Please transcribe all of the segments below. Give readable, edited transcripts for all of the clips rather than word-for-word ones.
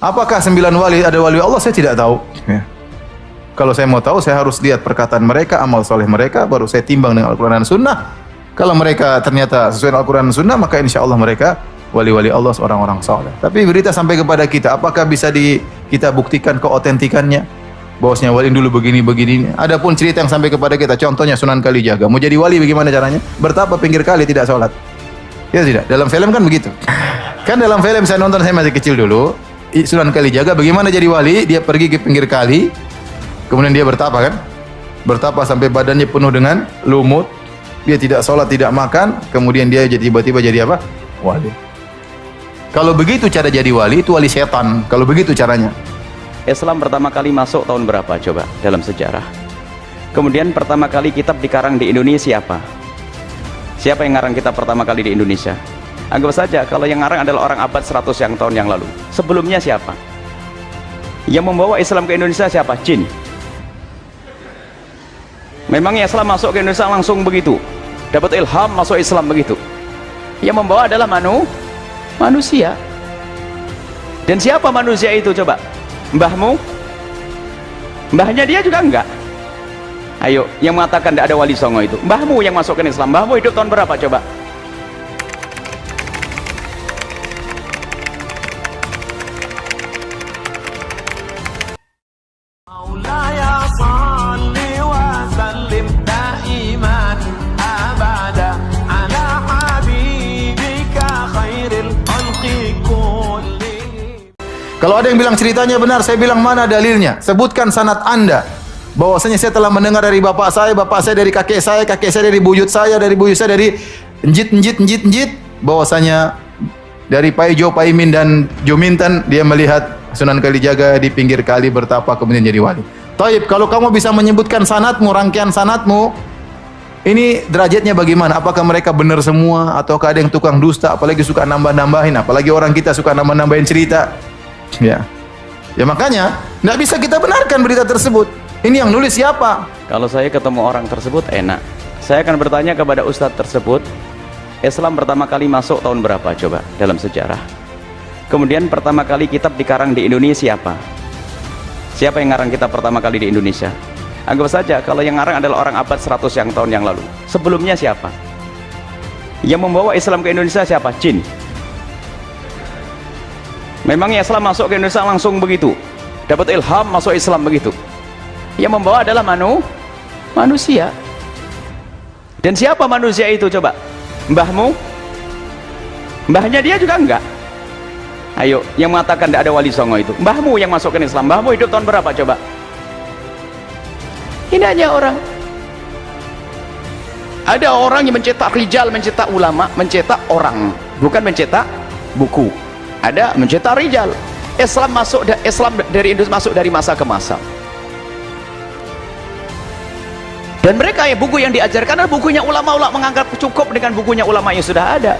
Apakah 9 wali ada wali Allah? Saya tidak tahu. Ya. Kalau saya mau tahu, saya harus lihat perkataan mereka, amal soleh mereka, baru saya timbang dengan Al-Quran dan Sunnah. Kalau mereka ternyata sesuai dengan Al-Quran dan Sunnah, maka insya Allah mereka wali-wali Allah, orang-orang soleh. Tapi berita sampai kepada kita, apakah bisa kita buktikan keotentikannya? Bahwasanya wali dulu begini-begini. Adapun cerita yang sampai kepada kita, contohnya Sunan Kalijaga. Mau jadi wali bagaimana caranya? Bertapa pinggir kali tidak sholat. Ya tidak. Dalam film kan begitu. Kan dalam film saya nonton, saya masih kecil dulu. Sunan Kalijaga bagaimana jadi wali? Dia pergi ke pinggir kali, kemudian dia bertapa kan? Bertapa sampai badannya penuh dengan lumut. Dia tidak sholat, tidak makan. Kemudian dia tiba-tiba jadi apa? Wali. Kalau begitu cara jadi wali, itu wali setan. Kalau begitu caranya. Islam pertama kali masuk tahun berapa coba dalam sejarah? Kemudian pertama kali kitab dikarang di Indonesia apa? Siapa yang ngarang kitab pertama kali di Indonesia? Anggap saja kalau yang ngarang adalah orang abad 100 tahun yang lalu. Sebelumnya siapa? Yang membawa Islam ke Indonesia siapa? Jin. Memangnya Islam masuk ke Indonesia langsung begitu? Dapat ilham masuk Islam begitu? Yang membawa adalah manusia. Dan siapa manusia itu coba? Mbahmu? Mbahnya dia juga enggak. Ayo, yang mengatakan tidak ada wali songo itu mbahmu yang masukkan Islam. Mbahmu hidup tahun berapa coba? Kalau ada yang bilang ceritanya benar, saya bilang mana dalilnya? Sebutkan sanad Anda. Bahwasanya saya telah mendengar dari bapak saya dari kakek saya dari buyut saya dari njit. Bahwasanya dari Paijo, Paimin dan Juminten dia melihat Sunan Kalijaga di pinggir kali bertapa kemudian jadi wali. Taib, kalau kamu bisa menyebutkan sanadmu, rangkaian sanadmu, ini derajatnya bagaimana? Apakah mereka benar semua ataukah ada yang tukang dusta, apalagi suka nambah-nambahin, apalagi orang kita suka nambah-nambahin cerita. Ya makanya nggak bisa kita benarkan berita tersebut. Ini yang nulis siapa? Kalau saya ketemu orang tersebut enak, saya akan bertanya kepada ustadz tersebut, Islam pertama kali masuk tahun berapa coba dalam sejarah? Kemudian pertama kali kitab dikarang di Indonesia apa? Siapa yang ngarang kitab pertama kali di Indonesia? Anggap saja kalau yang ngarang adalah orang abad 100 tahun yang lalu. Sebelumnya siapa? Yang membawa Islam ke Indonesia siapa? Jin. Memangnya Islam masuk ke Indonesia langsung begitu? Dapat ilham masuk Islam begitu? Yang membawa adalah manusia. Dan siapa manusia itu coba? Mbahmu? Mbahnya dia juga enggak. Ayo, yang mengatakan tidak ada wali songo itu mbahmu yang masukkan Islam. Mbahmu hidup tahun berapa coba? Ini hanya orang. Ada orang yang mencetak rijal, mencetak ulama, mencetak orang, bukan mencetak buku. Ada mencetak rijal. Islam dari Indonesia masuk dari masa ke masa. Dan mereka buku yang diajarkan adalah bukunya ulama-ulama, menganggap cukup dengan bukunya ulama yang sudah ada.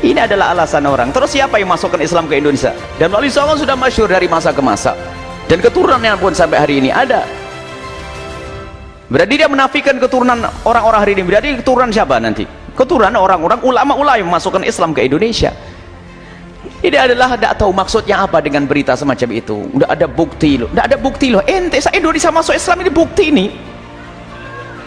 Ini adalah alasan orang. Terus siapa yang masukkan Islam ke Indonesia? Dan wali songo sudah masyhur dari masa ke masa. Dan keturunannya pun sampai hari ini ada. Berarti dia menafikan keturunan orang-orang hari ini. Berarti keturunan siapa nanti? Keturunan orang-orang ulama-ulama yang memasukkan Islam ke Indonesia. Ini adalah tidak tahu maksudnya apa dengan berita semacam itu. Tidak ada bukti loh. Tidak ada bukti loh. Ente Indonesia masuk Islam ini bukti ini.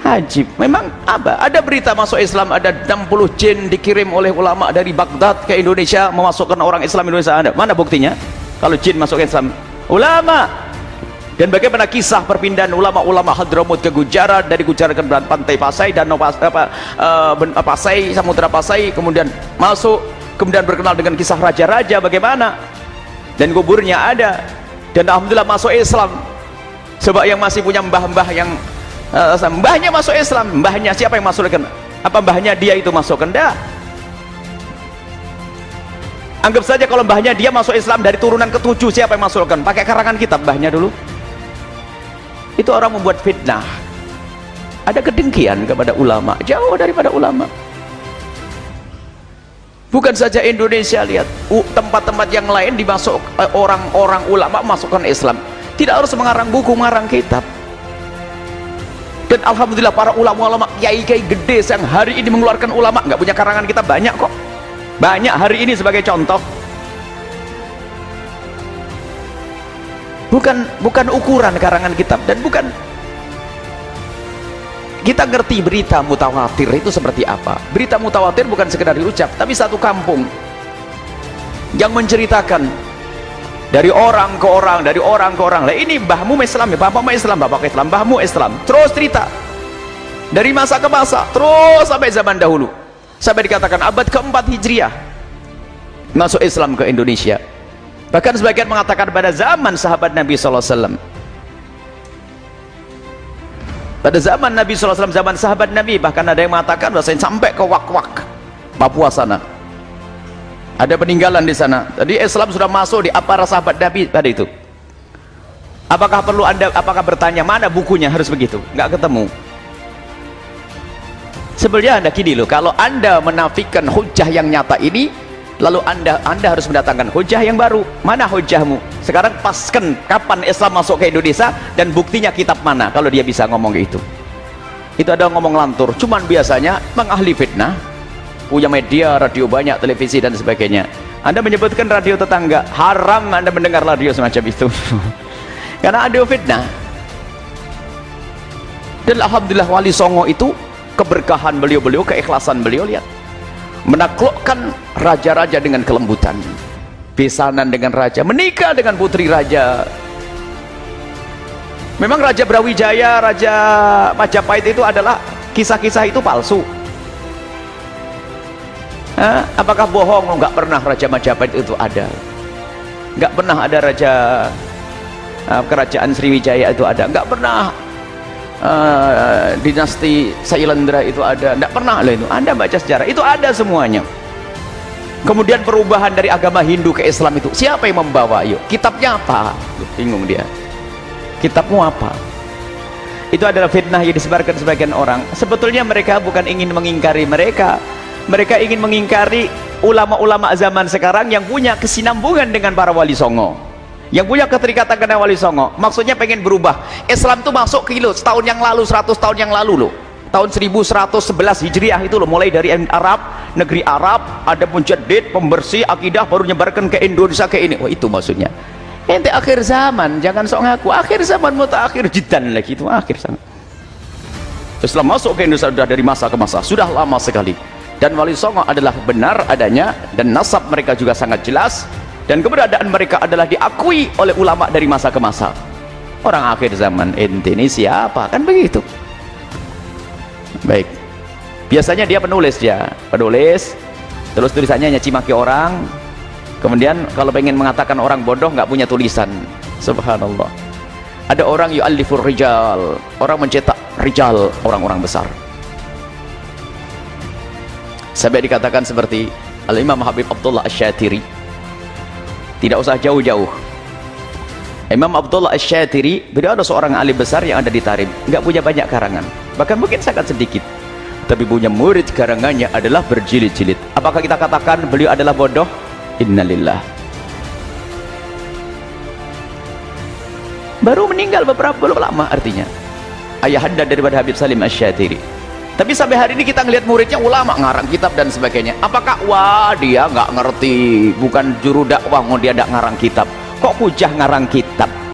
Ajib. Memang apa? Ada berita masuk Islam, ada 60 jin dikirim oleh ulama dari Baghdad ke Indonesia memasukkan orang Islam Indonesia. Ada. Mana buktinya? Kalau jin masuk Islam, ulama. Dan bagaimana kisah perpindahan ulama-ulama Hadramut ke Gujarat, dari Gujarat ke pantai Pasai, Danau Pasai, Samudra Pasai, kemudian masuk, kemudian berkenal dengan kisah raja-raja bagaimana, dan kuburnya ada, dan alhamdulillah masuk Islam. Sebab yang masih punya mbah-mbah yang mbahnya masuk Islam, mbahnya siapa yang masukkan? Apa mbahnya dia itu masukkan? Dah. Anggap saja kalau mbahnya dia masuk Islam dari turunan ke-7, siapa yang masukkan? Pakai karangan kitab mbahnya dulu. Itu orang membuat fitnah. Ada kedengkian kepada ulama, jauh daripada ulama. Bukan saja Indonesia, lihat tempat-tempat yang lain dimasuk orang-orang ulama masukkan Islam. Tidak harus mengarang buku, mengarang kitab. Dan alhamdulillah para ulama-ulama, kiai-kiai gede yang hari ini mengeluarkan ulama, nggak punya karangan kitab banyak kok. Banyak hari ini sebagai contoh. bukan ukuran karangan kitab, dan bukan kita ngerti berita mutawatir itu seperti apa. Berita mutawatir bukan sekedar diucap, tapi satu kampung yang menceritakan dari orang ke orang, dari orang ke orang. Lah ini mbahmu Islam ya, bapakmu Islam, bapakku Islam, mbahmu Islam. Terus cerita dari masa ke masa, terus sampai zaman dahulu, sampai dikatakan abad keempat Hijriah masuk Islam ke Indonesia. Bahkan sebagian mengatakan pada zaman sahabat Nabi SAW. Pada zaman Nabi SAW, zaman sahabat Nabi, bahkan ada yang mengatakan bahwasanya sampai ke Wak-Wak, Papua sana. Ada peninggalan di sana. Jadi Islam sudah masuk di para sahabat Nabi pada itu. Apakah perlu apakah bertanya mana bukunya harus begitu? Nggak ketemu. Sebenarnya Anda gini loh, kalau Anda menafikan hujah yang nyata ini, lalu anda harus mendatangkan hujah yang baru. Mana hujahmu? Sekarang paskan kapan Islam masuk ke Indonesia dan buktinya kitab mana, kalau dia bisa ngomong itu. Itu ada ngomong lantur, cuman biasanya mengahli fitnah, punya media, radio banyak, televisi dan sebagainya. Anda menyebutkan radio tetangga, haram Anda mendengar radio semacam itu. Karena ada fitnah. Dan alhamdulillah Wali Songo itu keberkahan beliau, keikhlasan beliau, lihat, menaklukkan raja-raja dengan kelembutan, besanan dengan raja, menikah dengan putri raja. Memang Raja Brawijaya, Raja Majapahit itu adalah kisah-kisah itu palsu. Apakah bohong? Enggak pernah Raja Majapahit itu ada. Enggak pernah ada Raja Kerajaan Sriwijaya itu ada. Enggak pernah dinasti Sailendra itu ada. Enggak pernah loh itu. Anda baca sejarah itu ada semuanya. Kemudian perubahan dari agama Hindu ke Islam itu siapa yang membawa? Yuk, kitabnya apa? Bingung dia. Kitabmu apa? Itu adalah fitnah yang disebarkan sebagian orang. Sebetulnya mereka bukan ingin mengingkari mereka ingin mengingkari ulama-ulama zaman sekarang yang punya kesinambungan dengan para Wali Songo, yang punya keterikatan dengan Wali Songo. Maksudnya pengen berubah. Islam itu masuk kilo setahun yang lalu, 100 tahun yang lalu loh, tahun 1111 Hijriah itu loh, mulai dari Arab, negeri Arab, ada penjadid, pembersih akidah, baru nyebarkan ke Indonesia, ke ini. Oh itu maksudnya. Ente akhir zaman, jangan sok ngaku akhir zaman, mutakhir jiddan lagi, itu akhir zaman. Islam masuk ke Indonesia sudah dari masa ke masa, sudah lama sekali. Dan Wali Songo adalah benar adanya, dan nasab mereka juga sangat jelas, dan keberadaan mereka adalah diakui oleh ulama dari masa ke masa. Orang akhir zaman, ente ini siapa? Kan begitu. Baik, biasanya dia penulis, terus tulisannya nyaci maki orang. Kemudian kalau pengen mengatakan orang bodoh nggak punya tulisan. Subhanallah. Ada orang yu'allifur rijal, orang mencetak rijal, orang-orang besar. Sampai dikatakan seperti Al-Imam Habib Abdullah Asy-Syatiri. Tidak usah jauh-jauh. Imam Abdullah Asy-Syatiri, beliau ada seorang alim besar yang ada di Tarim, nggak punya banyak karangan, bahkan mungkin sangat sedikit, tapi punya murid karangannya adalah berjilid-jilid. Apakah kita katakan beliau adalah bodoh? Innalillah. Baru meninggal belum lama, artinya ayahanda daripada Habib Salim Asy-Syatiri. Tapi sampai hari ini kita ngelihat muridnya ulama, ngarang kitab dan sebagainya. Apakah wah dia nggak ngerti, bukan juru dakwah, dia nggak ngarang kitab? Kok hujah ngarang kitab?